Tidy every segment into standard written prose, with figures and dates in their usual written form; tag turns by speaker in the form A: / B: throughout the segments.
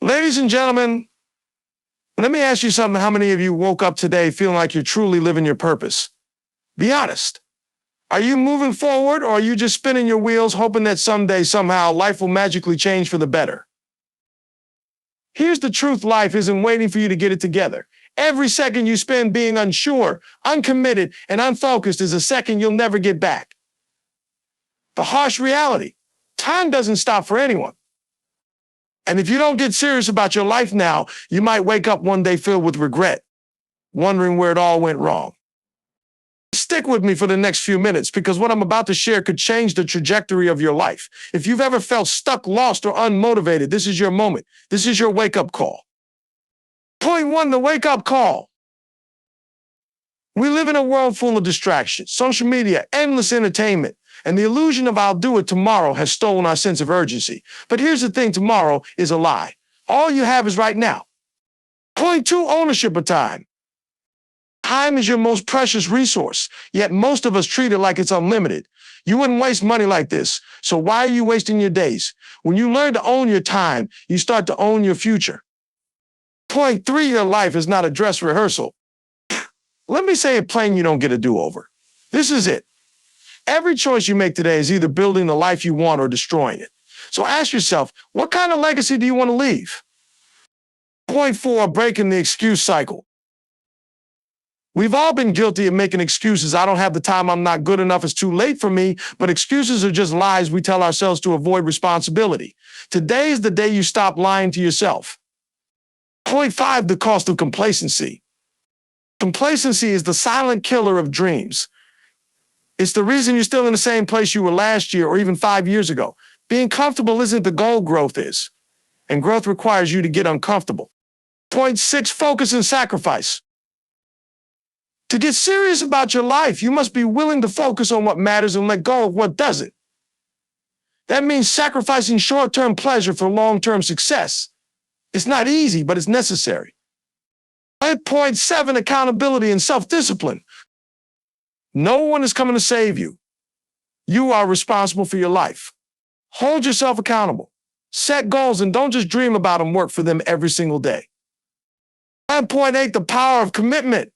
A: Ladies and gentlemen, let me ask you something. How many of you woke up today feeling like you're truly living your purpose? Be honest. Are you moving forward, or are you just spinning your wheels hoping that someday, somehow, life will magically change for the better? Here's the truth: life isn't waiting for you to get it together. Every second you spend being unsure, uncommitted, and unfocused is a second you'll never get back. The harsh reality: time doesn't stop for anyone. And if you don't get serious about your life now, you might wake up one day filled with regret, wondering where it all went wrong. Stick with me for the next few minutes, because what I'm about to share could change the trajectory of your life. If you've ever felt stuck, lost, or unmotivated, this is your moment. This is your wake-up call. Point one, the wake-up call. We live in a world full of distractions, social media, endless entertainment, and the illusion of "I'll do it tomorrow" has stolen our sense of urgency. But here's the thing: tomorrow is a lie. All you have is right now. Point two, ownership of time. Time is your most precious resource, yet most of us treat it like it's unlimited. You wouldn't waste money like this, so why are you wasting your days? When you learn to own your time, you start to own your future. Point three, your life is not a dress rehearsal. Let me say it plain: you don't get a do-over. This is it. Every choice you make today is either building the life you want or destroying it. So ask yourself, what kind of legacy do you want to leave? Point four, breaking the excuse cycle. We've all been guilty of making excuses. I don't have the time, I'm not good enough, it's too late for me. But excuses are just lies we tell ourselves to avoid responsibility. Today is the day you stop lying to yourself. Point five, the cost of complacency. Complacency is the silent killer of dreams. It's the reason you're still in the same place you were last year or even 5 years ago. Being comfortable isn't the goal, growth is. And growth requires you to get uncomfortable. Point six, focus and sacrifice. To get serious about your life, you must be willing to focus on what matters and let go of what doesn't. That means sacrificing short-term pleasure for long-term success. It's not easy, but it's necessary. Point seven, accountability and self-discipline. No one is coming to save you. You are responsible for your life. Hold yourself accountable. Set goals and don't just dream about them, work for them every single day. Point eight, the power of commitment.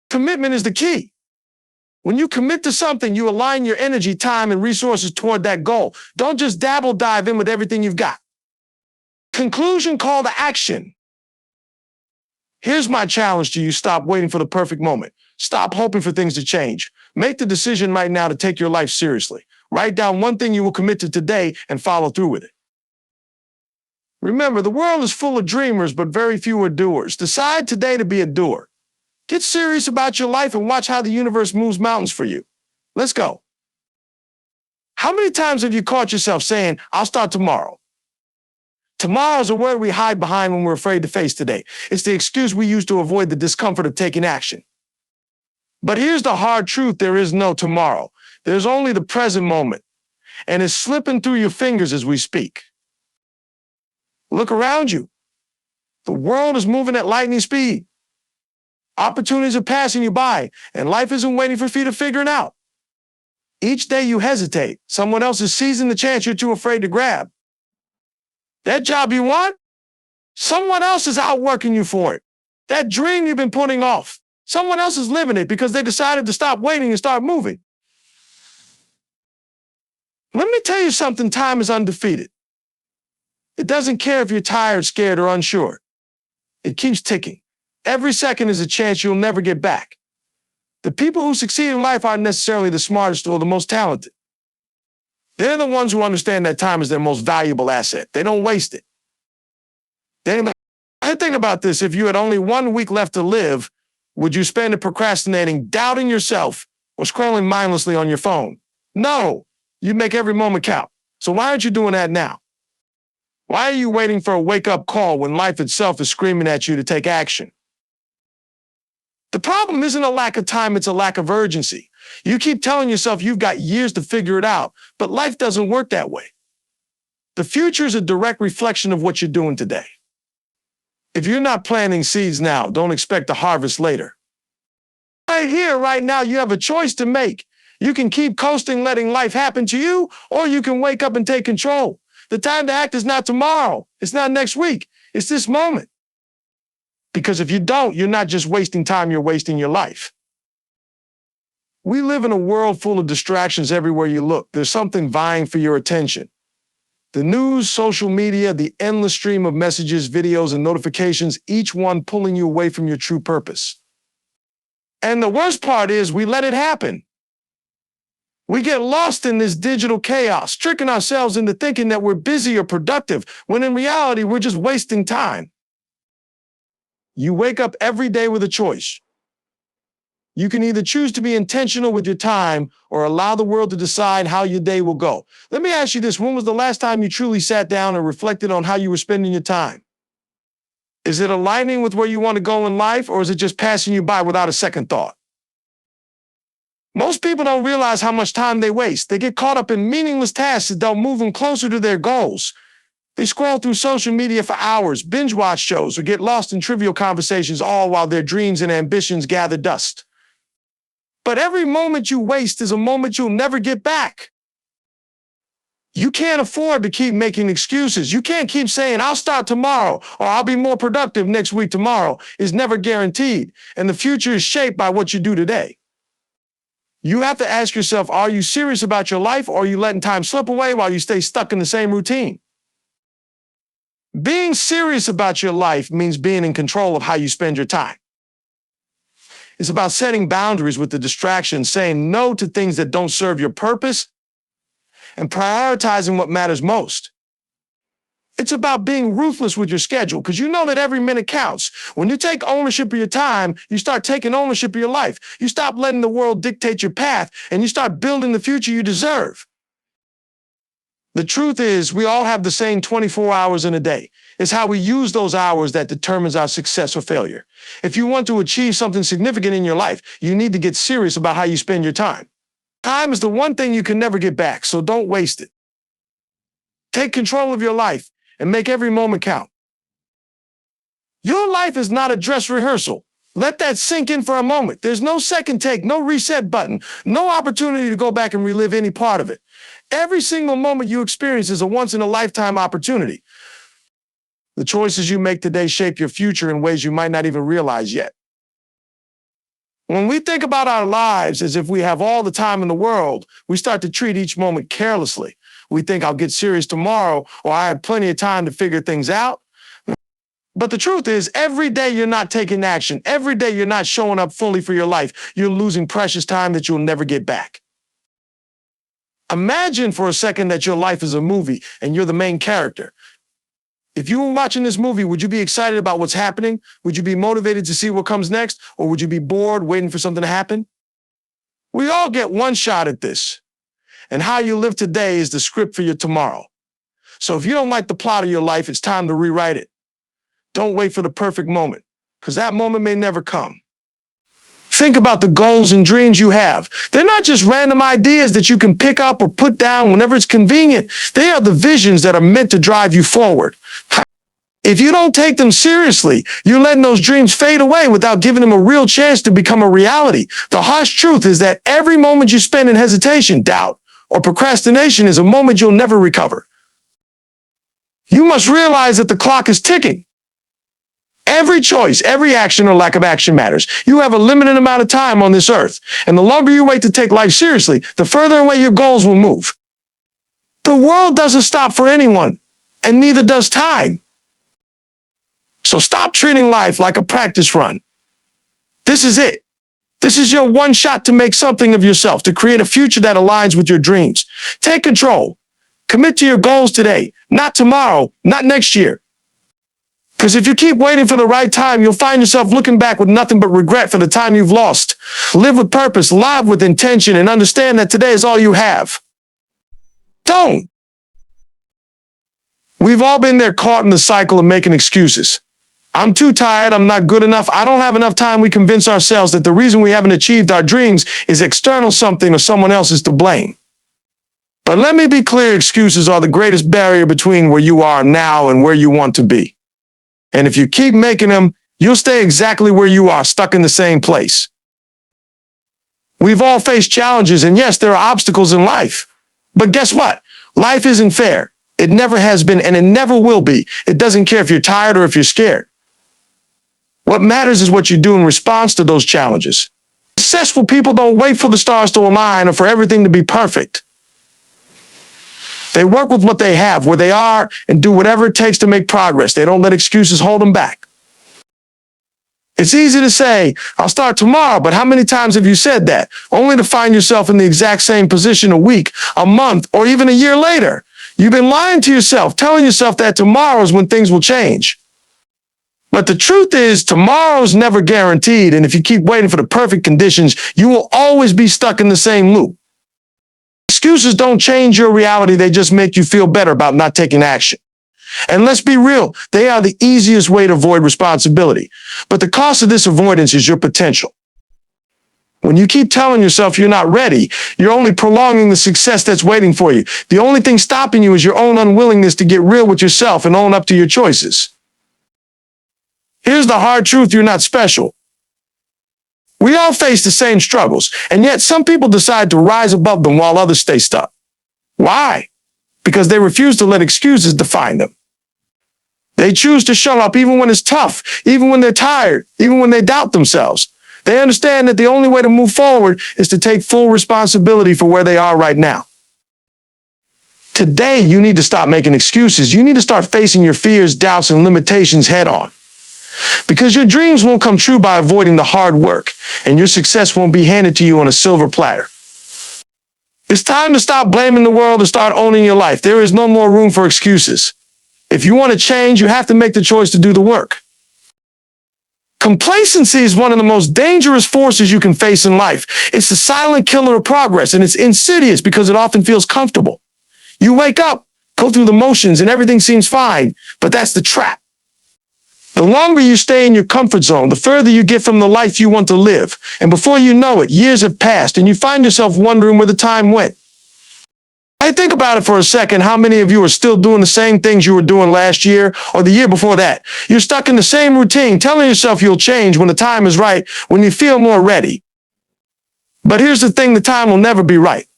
A: Commitment is the key. When you commit to something, you align your energy, time, and resources toward that goal. Don't just dive in with everything you've got. Conclusion, call to action. Here's my challenge to you: stop waiting for the perfect moment. Stop hoping for things to change. Make the decision right now to take your life seriously. Write down one thing you will commit to today and follow through with it. Remember, the world is full of dreamers, but very few are doers. Decide today to be a doer. Get serious about your life and watch how the universe moves mountains for you. Let's go. How many times have you caught yourself saying, "I'll start tomorrow"? Tomorrow is a word we hide behind when we're afraid to face today. It's the excuse we use to avoid the discomfort of taking action. But here's the hard truth: there is no tomorrow. There's only the present moment, and it's slipping through your fingers as we speak. Look around you. The world is moving at lightning speed. Opportunities are passing you by, and life isn't waiting for you to figure it out. Each day you hesitate, someone else is seizing the chance you're too afraid to grab. That job you want? Someone else is outworking you for it. That dream you've been putting off? Someone else is living it because they decided to stop waiting and start moving. Let me tell you something: time is undefeated. It doesn't care if you're tired, scared, or unsure. It keeps ticking. Every second is a chance you'll never get back. The people who succeed in life aren't necessarily the smartest or the most talented. They're the ones who understand that time is their most valuable asset. They don't waste it. Think about this: if you had only 1 week left to live, would you spend it procrastinating, doubting yourself, or scrolling mindlessly on your phone? No, you'd make every moment count. So why aren't you doing that now? Why are you waiting for a wake-up call when life itself is screaming at you to take action? The problem isn't a lack of time, it's a lack of urgency. You keep telling yourself you've got years to figure it out, but life doesn't work that way. The future is a direct reflection of what you're doing today. If you're not planting seeds now, don't expect to harvest later. Right here, right now, you have a choice to make. You can keep coasting, letting life happen to you, or you can wake up and take control. The time to act is not tomorrow. It's not next week. It's this moment. Because if you don't, you're not just wasting time, you're wasting your life. We live in a world full of distractions everywhere you look. There's something vying for your attention. The news, social media, the endless stream of messages, videos, and notifications, each one pulling you away from your true purpose. And the worst part is we let it happen. We get lost in this digital chaos, tricking ourselves into thinking that we're busy or productive, when in reality, we're just wasting time. You wake up every day with a choice. You can either choose to be intentional with your time or allow the world to decide how your day will go. Let me ask you this. When was the last time you truly sat down and reflected on how you were spending your time? Is it aligning with where you want to go in life, or is it just passing you by without a second thought? Most people don't realize how much time they waste. They get caught up in meaningless tasks that don't move them closer to their goals. They scroll through social media for hours, binge watch shows, or get lost in trivial conversations, all while their dreams and ambitions gather dust. But every moment you waste is a moment you'll never get back. You can't afford to keep making excuses. You can't keep saying, I'll start tomorrow, or I'll be more productive next week. Tomorrow is never guaranteed, and the future is shaped by what you do today. You have to ask yourself, are you serious about your life, or are you letting time slip away while you stay stuck in the same routine? Being serious about your life means being in control of how you spend your time. It's about setting boundaries with the distractions, saying no to things that don't serve your purpose, and prioritizing what matters most. It's about being ruthless with your schedule, because you know that every minute counts. When you take ownership of your time, you start taking ownership of your life. You stop letting the world dictate your path, and you start building the future you deserve. The truth is, we all have the same 24 hours in a day. It's how we use those hours that determines our success or failure. If you want to achieve something significant in your life, you need to get serious about how you spend your time. Time is the one thing you can never get back, so don't waste it. Take control of your life and make every moment count. Your life is not a dress rehearsal. Let that sink in for a moment. There's no second take, no reset button, no opportunity to go back and relive any part of it. Every single moment you experience is a once-in-a-lifetime opportunity. The choices you make today shape your future in ways you might not even realize yet. When we think about our lives as if we have all the time in the world, we start to treat each moment carelessly. We think I'll get serious tomorrow, or I have plenty of time to figure things out. But the truth is, every day you're not taking action, every day you're not showing up fully for your life, you're losing precious time that you'll never get back. Imagine for a second that your life is a movie and you're the main character. If you were watching this movie, would you be excited about what's happening? Would you be motivated to see what comes next? Or would you be bored waiting for something to happen? We all get one shot at this. And how you live today is the script for your tomorrow. So if you don't like the plot of your life, it's time to rewrite it. Don't wait for the perfect moment, because that moment may never come. Think about the goals and dreams you have. They're not just random ideas that you can pick up or put down whenever it's convenient. They are the visions that are meant to drive you forward. If you don't take them seriously, you're letting those dreams fade away without giving them a real chance to become a reality. The harsh truth is that every moment you spend in hesitation, doubt, or procrastination is a moment you'll never recover. You must realize that the clock is ticking. Every choice, every action or lack of action matters. You have a limited amount of time on this earth, and the longer you wait to take life seriously, the further away your goals will move. The world doesn't stop for anyone, and neither does time. So stop treating life like a practice run. This is it. This is your one shot to make something of yourself, to create a future that aligns with your dreams. Take control. Commit to your goals today, not tomorrow, not next year. Because if you keep waiting for the right time, you'll find yourself looking back with nothing but regret for the time you've lost. Live with purpose, live with intention, and understand that today is all you have. Don't. We've all been there, caught in the cycle of making excuses. I'm too tired, I'm not good enough, I don't have enough time. We convince ourselves that the reason we haven't achieved our dreams is external something or someone else is to blame. But let me be clear, excuses are the greatest barrier between where you are now and where you want to be. And if you keep making them, you'll stay exactly where you are, stuck in the same place. We've all faced challenges, and yes, there are obstacles in life. But guess what? Life isn't fair. It never has been, and it never will be. It doesn't care if you're tired or if you're scared. What matters is what you do in response to those challenges. Successful people don't wait for the stars to align or for everything to be perfect. They work with what they have, where they are, and do whatever it takes to make progress. They don't let excuses hold them back. It's easy to say, I'll start tomorrow, but how many times have you said that, only to find yourself in the exact same position a week, a month, or even a year later? You've been lying to yourself, telling yourself that tomorrow is when things will change. But the truth is, tomorrow's never guaranteed, and if you keep waiting for the perfect conditions, you will always be stuck in the same loop. Excuses don't change your reality, they just make you feel better about not taking action. And let's be real, they are the easiest way to avoid responsibility. But the cost of this avoidance is your potential. When you keep telling yourself you're not ready, you're only prolonging the success that's waiting for you. The only thing stopping you is your own unwillingness to get real with yourself and own up to your choices. Here's the hard truth, you're not special. We all face the same struggles, and yet some people decide to rise above them while others stay stuck. Why? Because they refuse to let excuses define them. They choose to show up even when it's tough, even when they're tired, even when they doubt themselves. They understand that the only way to move forward is to take full responsibility for where they are right now. Today, you need to stop making excuses. You need to start facing your fears, doubts, and limitations head on. Because your dreams won't come true by avoiding the hard work, and your success won't be handed to you on a silver platter. It's time to stop blaming the world and start owning your life. There is no more room for excuses. If you want to change, you have to make the choice to do the work. Complacency is one of the most dangerous forces you can face in life. It's the silent killer of progress, and it's insidious because it often feels comfortable. You wake up, go through the motions, and everything seems fine, but that's the trap. The longer you stay in your comfort zone, the further you get from the life you want to live. And before you know it, years have passed, and you find yourself wondering where the time went. I think about it for a second, how many of you are still doing the same things you were doing last year or the year before that? You're stuck in the same routine, telling yourself you'll change when the time is right, when you feel more ready. But here's the thing, the time will never be right.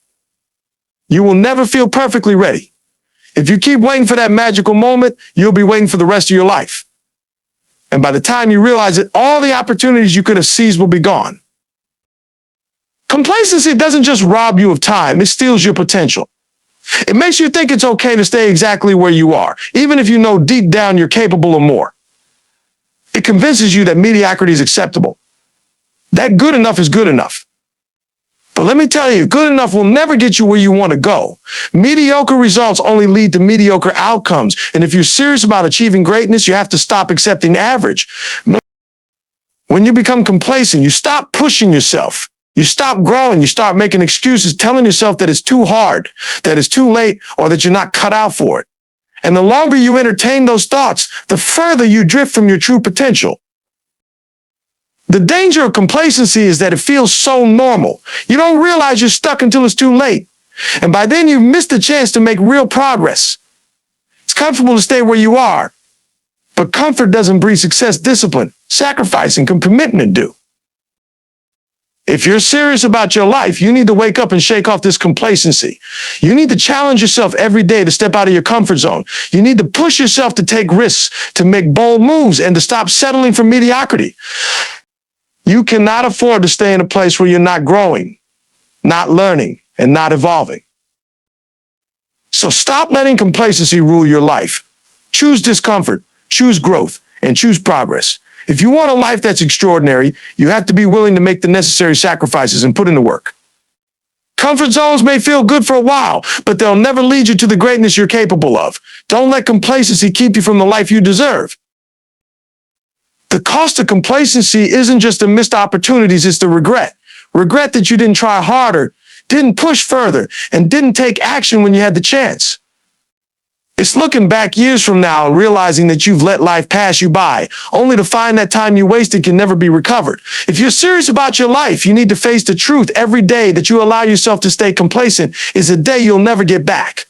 A: You will never feel perfectly ready. If you keep waiting for that magical moment, you'll be waiting for the rest of your life. And by the time you realize it, all the opportunities you could have seized will be gone. Complacency doesn't just rob you of time, it steals your potential. It makes you think it's okay to stay exactly where you are, even if you know deep down you're capable of more. It convinces you that mediocrity is acceptable, that good enough is good enough. But let me tell you, good enough will never get you where you want to go. Mediocre results only lead to mediocre outcomes. And if you're serious about achieving greatness, you have to stop accepting average. When you become complacent, you stop pushing yourself. You stop growing. You start making excuses, telling yourself that it's too hard, that it's too late, or that you're not cut out for it. And the longer you entertain those thoughts, the further you drift from your true potential. The danger of complacency is that it feels so normal. You don't realize you're stuck until it's too late. And by then you've missed the chance to make real progress. It's comfortable to stay where you are, but comfort doesn't breed success. Discipline, sacrifice, and commitment do. If you're serious about your life, you need to wake up and shake off this complacency. You need to challenge yourself every day to step out of your comfort zone. You need to push yourself to take risks, to make bold moves, and to stop settling for mediocrity. You cannot afford to stay in a place where you're not growing, not learning, and not evolving. So stop letting complacency rule your life. Choose discomfort, choose growth, and choose progress. If you want a life that's extraordinary, you have to be willing to make the necessary sacrifices and put in the work. Comfort zones may feel good for a while, but they'll never lead you to the greatness you're capable of. Don't let complacency keep you from the life you deserve. The cost of complacency isn't just the missed opportunities, it's the regret. Regret that you didn't try harder, didn't push further, and didn't take action when you had the chance. It's looking back years from now and realizing that you've let life pass you by, only to find that time you wasted can never be recovered. If you're serious about your life, you need to face the truth every day that you allow yourself to stay complacent is a day you'll never get back.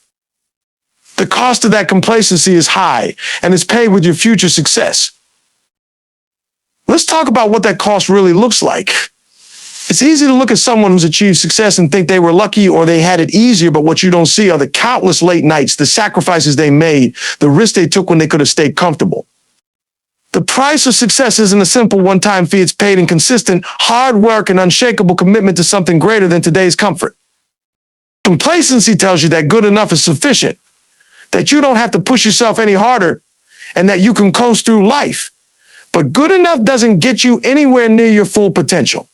A: The cost of that complacency is high, and it's paid with your future success. Let's talk about what that cost really looks like. It's easy to look at someone who's achieved success and think they were lucky or they had it easier, but what you don't see are the countless late nights, the sacrifices they made, the risks they took when they could have stayed comfortable. The price of success isn't a simple one-time fee. It's paid in consistent, hard work and unshakable commitment to something greater than today's comfort. Complacency tells you that good enough is sufficient, that you don't have to push yourself any harder, and that you can coast through life. But good enough doesn't get you anywhere near your full potential.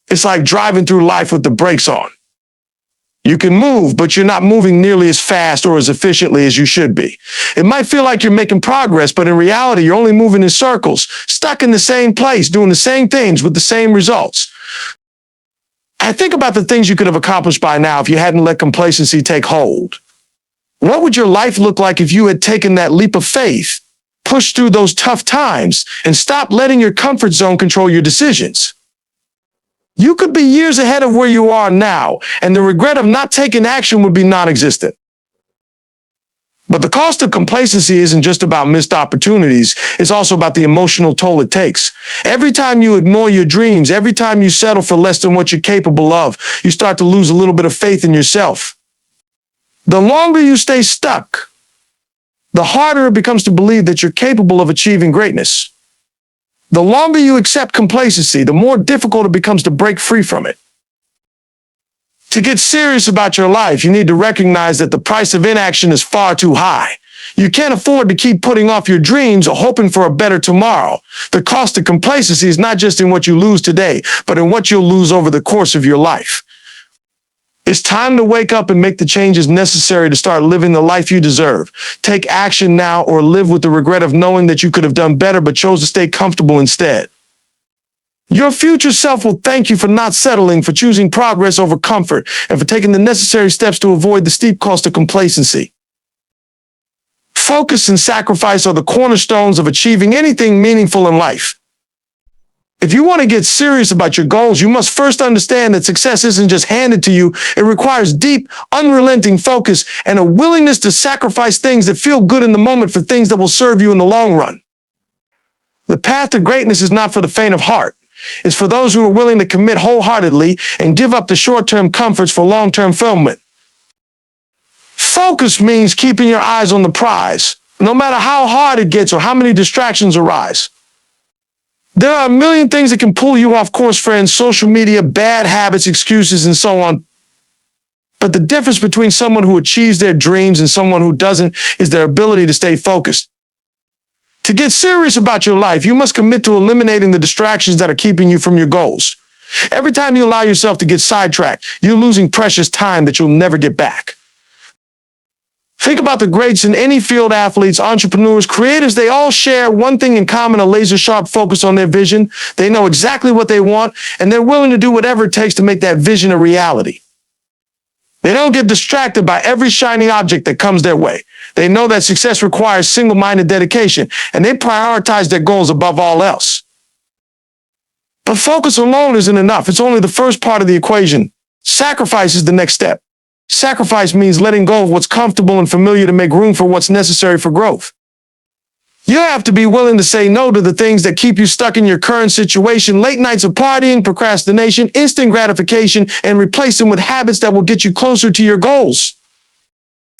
A: It's like driving through life with the brakes on. You can move, but you're not moving nearly as fast or as efficiently as you should be. It might feel like you're making progress, but in reality, you're only moving in circles, stuck in the same place, doing the same things with the same results. I think about the things you could have accomplished by now if you hadn't let complacency take hold. What would your life look like if you had taken that leap of faith, pushed through those tough times, and stopped letting your comfort zone control your decisions? You could be years ahead of where you are now, and the regret of not taking action would be non-existent. But the cost of complacency isn't just about missed opportunities. It's also about the emotional toll it takes. Every time you ignore your dreams, every time you settle for less than what you're capable of, you start to lose a little bit of faith in yourself. The longer you stay stuck, the harder it becomes to believe that you're capable of achieving greatness. The longer you accept complacency, the more difficult it becomes to break free from it. To get serious about your life, you need to recognize that the price of inaction is far too high. You can't afford to keep putting off your dreams or hoping for a better tomorrow. The cost of complacency is not just in what you lose today, but in what you'll lose over the course of your life. It's time to wake up and make the changes necessary to start living the life you deserve. Take action now or live with the regret of knowing that you could have done better but chose to stay comfortable instead. Your future self will thank you for not settling, for choosing progress over comfort, and for taking the necessary steps to avoid the steep cost of complacency. Focus and sacrifice are the cornerstones of achieving anything meaningful in life. If you want to get serious about your goals, you must first understand that success isn't just handed to you. It requires deep, unrelenting focus and a willingness to sacrifice things that feel good in the moment for things that will serve you in the long run. The path to greatness is not for the faint of heart. It's for those who are willing to commit wholeheartedly and give up the short-term comforts for long-term fulfillment. Focus means keeping your eyes on the prize, no matter how hard it gets or how many distractions arise. There are a million things that can pull you off course, friends, social media, bad habits, excuses, and so on. But the difference between someone who achieves their dreams and someone who doesn't is their ability to stay focused. To get serious about your life, you must commit to eliminating the distractions that are keeping you from your goals. Every time you allow yourself to get sidetracked, you're losing precious time that you'll never get back. Think about the greats in any field: athletes, entrepreneurs, creators. They all share one thing in common: a laser-sharp focus on their vision. They know exactly what they want, and they're willing to do whatever it takes to make that vision a reality. They don't get distracted by every shiny object that comes their way. They know that success requires single-minded dedication, and they prioritize their goals above all else. But focus alone isn't enough. It's only the first part of the equation. Sacrifice is the next step. Sacrifice means letting go of what's comfortable and familiar to make room for what's necessary for growth. You have to be willing to say no to the things that keep you stuck in your current situation: late nights of partying, procrastination, instant gratification, and replace them with habits that will get you closer to your goals.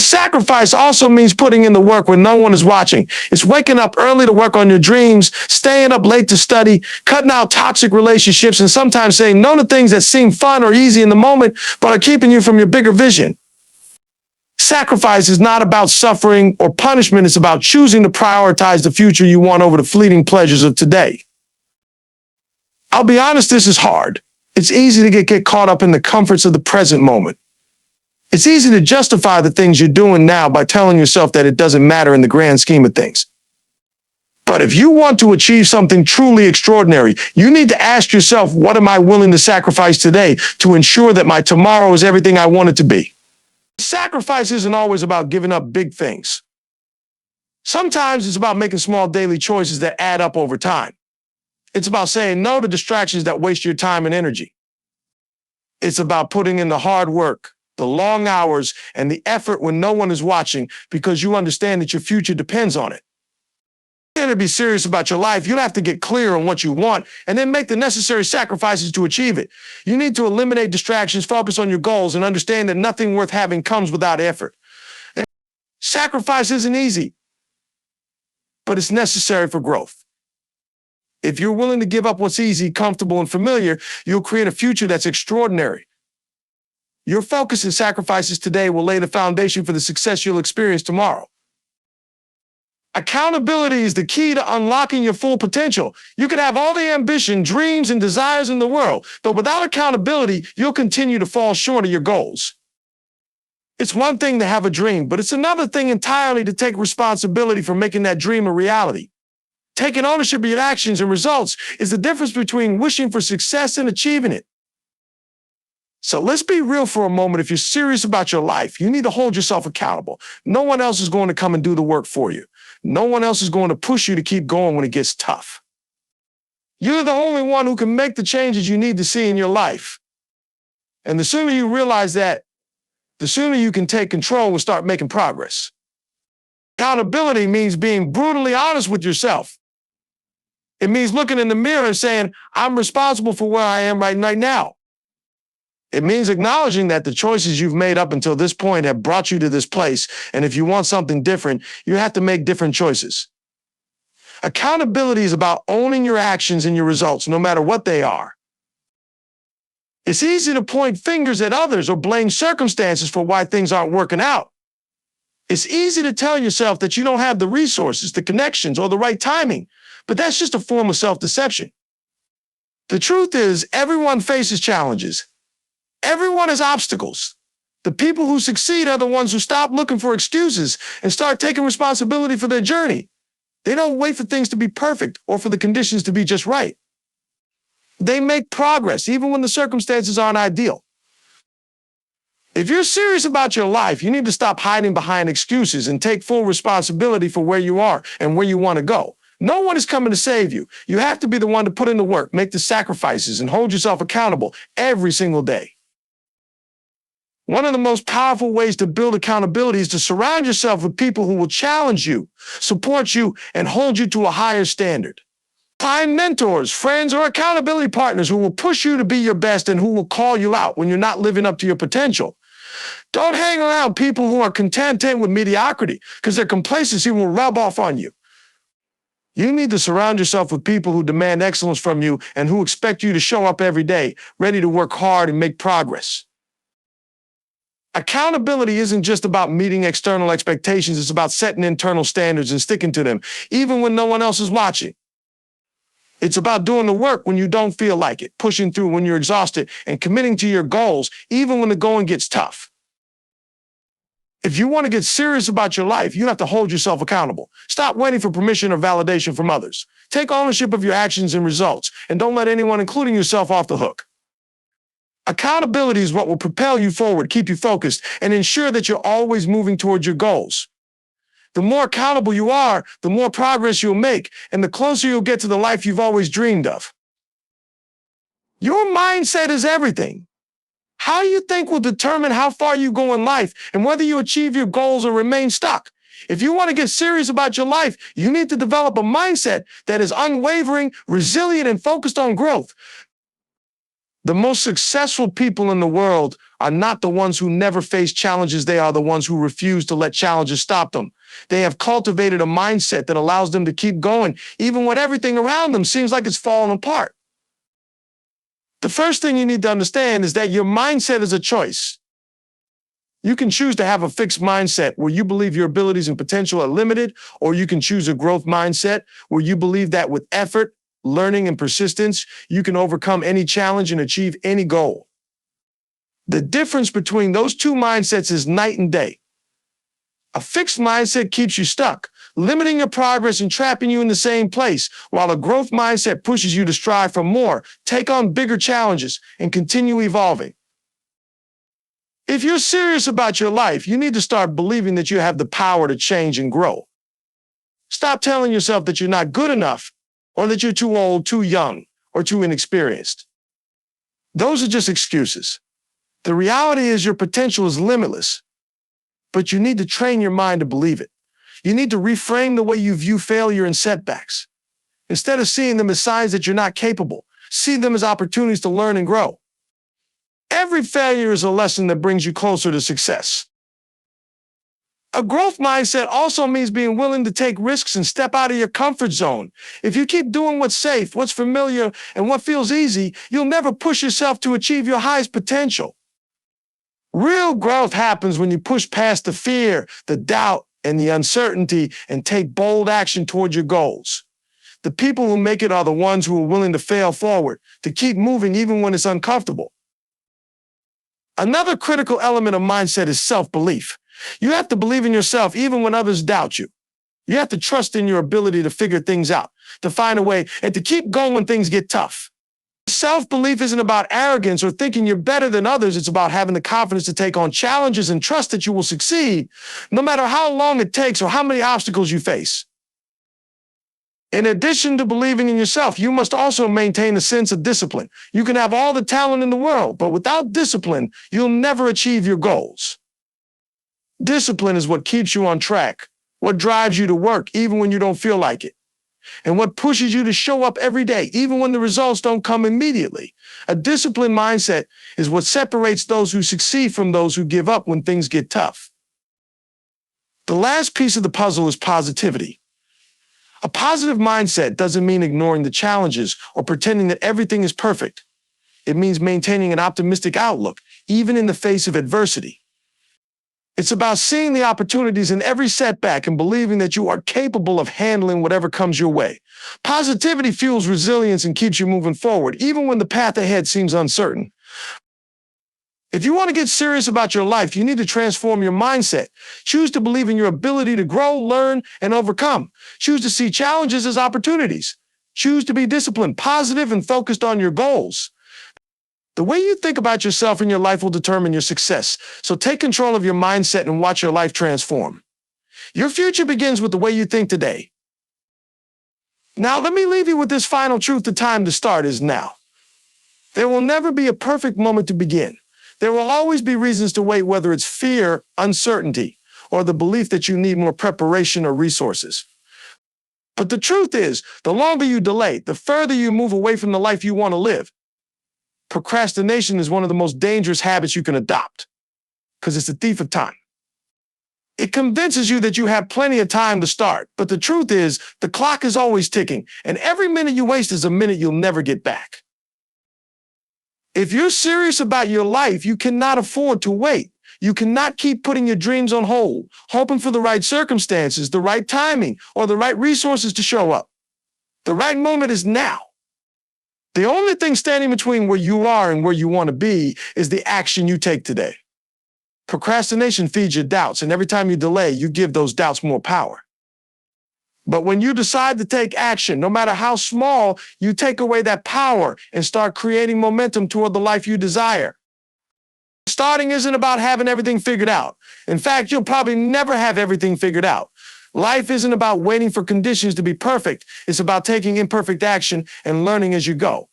A: Sacrifice also means putting in the work when no one is watching. It's waking up early to work on your dreams, staying up late to study, cutting out toxic relationships, and sometimes saying no to things that seem fun or easy in the moment, but are keeping you from your bigger vision. Sacrifice is not about suffering or punishment. It's about choosing to prioritize the future you want over the fleeting pleasures of today. I'll be honest, this is hard. It's easy to get caught up in the comforts of the present moment. It's easy to justify the things you're doing now by telling yourself that it doesn't matter in the grand scheme of things. But if you want to achieve something truly extraordinary, you need to ask yourself, what am I willing to sacrifice today to ensure that my tomorrow is everything I want it to be? Sacrifice isn't always about giving up big things. Sometimes it's about making small daily choices that add up over time. It's about saying no to distractions that waste your time and energy. It's about putting in the hard work, the long hours, and the effort when no one is watching, because you understand that your future depends on it. To be serious about your life, you'll have to get clear on what you want and then make the necessary sacrifices to achieve it. You need to eliminate distractions, focus on your goals, and understand that nothing worth having comes without effort. And sacrifice isn't easy, but it's necessary for growth. If you're willing to give up what's easy, comfortable, and familiar, you'll create a future that's extraordinary. Your focus and sacrifices today will lay the foundation for the success you'll experience tomorrow. Accountability is the key to unlocking your full potential. You can have all the ambition, dreams, and desires in the world, but without accountability, you'll continue to fall short of your goals. It's one thing to have a dream, but it's another thing entirely to take responsibility for making that dream a reality. Taking ownership of your actions and results is the difference between wishing for success and achieving it. So let's be real for a moment. If you're serious about your life, you need to hold yourself accountable. No one else is going to come and do the work for you. No one else is going to push you to keep going when it gets tough. You're the only one who can make the changes you need to see in your life. And the sooner you realize that, the sooner you can take control and start making progress. Accountability means being brutally honest with yourself. It means looking in the mirror and saying, I'm responsible for where I am right now. It means acknowledging that the choices you've made up until this point have brought you to this place, and if you want something different, you have to make different choices. Accountability is about owning your actions and your results, no matter what they are. It's easy to point fingers at others or blame circumstances for why things aren't working out. It's easy to tell yourself that you don't have the resources, the connections, or the right timing, but that's just a form of self-deception. The truth is, everyone faces challenges. Everyone has obstacles. The people who succeed are the ones who stop looking for excuses and start taking responsibility for their journey. They don't wait for things to be perfect or for the conditions to be just right. They make progress even when the circumstances aren't ideal. If you're serious about your life, you need to stop hiding behind excuses and take full responsibility for where you are and where you want to go. No one is coming to save you. You have to be the one to put in the work, make the sacrifices, and hold yourself accountable every single day. One of the most powerful ways to build accountability is to surround yourself with people who will challenge you, support you, and hold you to a higher standard. Find mentors, friends, or accountability partners who will push you to be your best and who will call you out when you're not living up to your potential. Don't hang around people who are content with mediocrity, because their complacency will rub off on you. You need to surround yourself with people who demand excellence from you and who expect you to show up every day, ready to work hard and make progress. Accountability isn't just about meeting external expectations. It's about setting internal standards and sticking to them, even when no one else is watching. It's about doing the work when you don't feel like it, pushing through when you're exhausted, and committing to your goals, even when the going gets tough. If you want to get serious about your life, you have to hold yourself accountable. Stop waiting for permission or validation from others. Take ownership of your actions and results, and don't let anyone, including yourself, off the hook. Accountability is what will propel you forward, keep you focused, and ensure that you're always moving towards your goals. The more accountable you are, the more progress you'll make, and the closer you'll get to the life you've always dreamed of. Your mindset is everything. How you think will determine how far you go in life and whether you achieve your goals or remain stuck. If you want to get serious about your life, you need to develop a mindset that is unwavering, resilient, and focused on growth. The most successful people in the world are not the ones who never face challenges. They are the ones who refuse to let challenges stop them. They have cultivated a mindset that allows them to keep going, even when everything around them seems like it's falling apart. The first thing you need to understand is that your mindset is a choice. You can choose to have a fixed mindset where you believe your abilities and potential are limited, or you can choose a growth mindset where you believe that with effort, learning, and persistence, you can overcome any challenge and achieve any goal. The difference between those two mindsets is night and day. A fixed mindset keeps you stuck, limiting your progress and trapping you in the same place, while a growth mindset pushes you to strive for more, take on bigger challenges, and continue evolving. If you're serious about your life, you need to start believing that you have the power to change and grow. Stop telling yourself that you're not good enough, or that you're too old, too young, or too inexperienced. Those are just excuses. The reality is your potential is limitless, but you need to train your mind to believe it. You need to reframe the way you view failure and setbacks. Instead of seeing them as signs that you're not capable, see them as opportunities to learn and grow. Every failure is a lesson that brings you closer to success. A growth mindset also means being willing to take risks and step out of your comfort zone. If you keep doing what's safe, what's familiar, and what feels easy, you'll never push yourself to achieve your highest potential. Real growth happens when you push past the fear, the doubt, and the uncertainty and take bold action toward your goals. The people who make it are the ones who are willing to fail forward, to keep moving even when it's uncomfortable. Another critical element of mindset is self-belief. You have to believe in yourself even when others doubt you. You have to trust in your ability to figure things out, to find a way, and to keep going when things get tough. Self-belief isn't about arrogance or thinking you're better than others. It's about having the confidence to take on challenges and trust that you will succeed, no matter how long it takes or how many obstacles you face. In addition to believing in yourself, you must also maintain a sense of discipline. You can have all the talent in the world, but without discipline, you'll never achieve your goals. Discipline is what keeps you on track, what drives you to work even when you don't feel like it, and what pushes you to show up every day, even when the results don't come immediately. A disciplined mindset is what separates those who succeed from those who give up when things get tough. The last piece of the puzzle is positivity. A positive mindset doesn't mean ignoring the challenges or pretending that everything is perfect. It means maintaining an optimistic outlook, even in the face of adversity. It's about seeing the opportunities in every setback and believing that you are capable of handling whatever comes your way. Positivity fuels resilience and keeps you moving forward, even when the path ahead seems uncertain. If you want to get serious about your life, you need to transform your mindset. Choose to believe in your ability to grow, learn, and overcome. Choose to see challenges as opportunities. Choose to be disciplined, positive, and focused on your goals. The way you think about yourself and your life will determine your success. So take control of your mindset and watch your life transform. Your future begins with the way you think today. Now, let me leave you with this final truth. The time to start is now. There will never be a perfect moment to begin. There will always be reasons to wait, whether it's fear, uncertainty, or the belief that you need more preparation or resources. But the truth is, the longer you delay, the further you move away from the life you want to live. Procrastination is one of the most dangerous habits you can adopt because it's a thief of time. It convinces you that you have plenty of time to start, but the truth is the clock is always ticking, and every minute you waste is a minute you'll never get back. If you're serious about your life, you cannot afford to wait. You cannot keep putting your dreams on hold, hoping for the right circumstances, the right timing, or the right resources to show up. The right moment is now. The only thing standing between where you are and where you want to be is the action you take today. Procrastination feeds your doubts, and every time you delay, you give those doubts more power. But when you decide to take action, no matter how small, you take away that power and start creating momentum toward the life you desire. Starting isn't about having everything figured out. In fact, you'll probably never have everything figured out. Life isn't about waiting for conditions to be perfect. It's about taking imperfect action and learning as you go.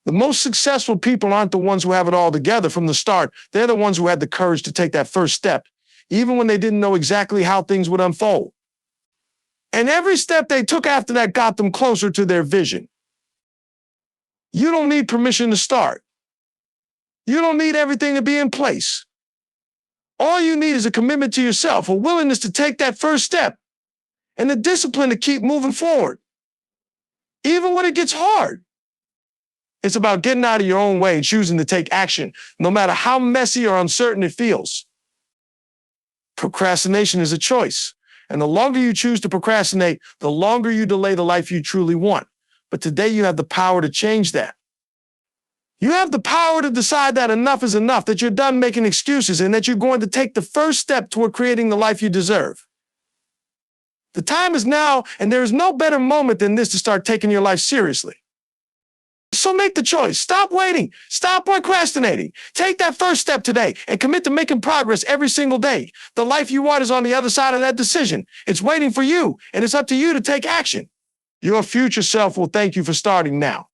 A: The most successful people aren't the ones who have it all together from the start. They're the ones who had the courage to take that first step, even when they didn't know exactly how things would unfold. And every step they took after that got them closer to their vision. You don't need permission to start. You don't need everything to be in place. All you need is a commitment to yourself, a willingness to take that first step, and the discipline to keep moving forward, even when it gets hard. It's about getting out of your own way and choosing to take action, no matter how messy or uncertain it feels. Procrastination is a choice, and the longer you choose to procrastinate, the longer you delay the life you truly want. But today you have the power to change that. You have the power to decide that enough is enough, that you're done making excuses, and that you're going to take the first step toward creating the life you deserve. The time is now, and there is no better moment than this to start taking your life seriously. So make the choice. Stop waiting. Stop procrastinating. Take that first step today and commit to making progress every single day. The life you want is on the other side of that decision. It's waiting for you, and it's up to you to take action. Your future self will thank you for starting now.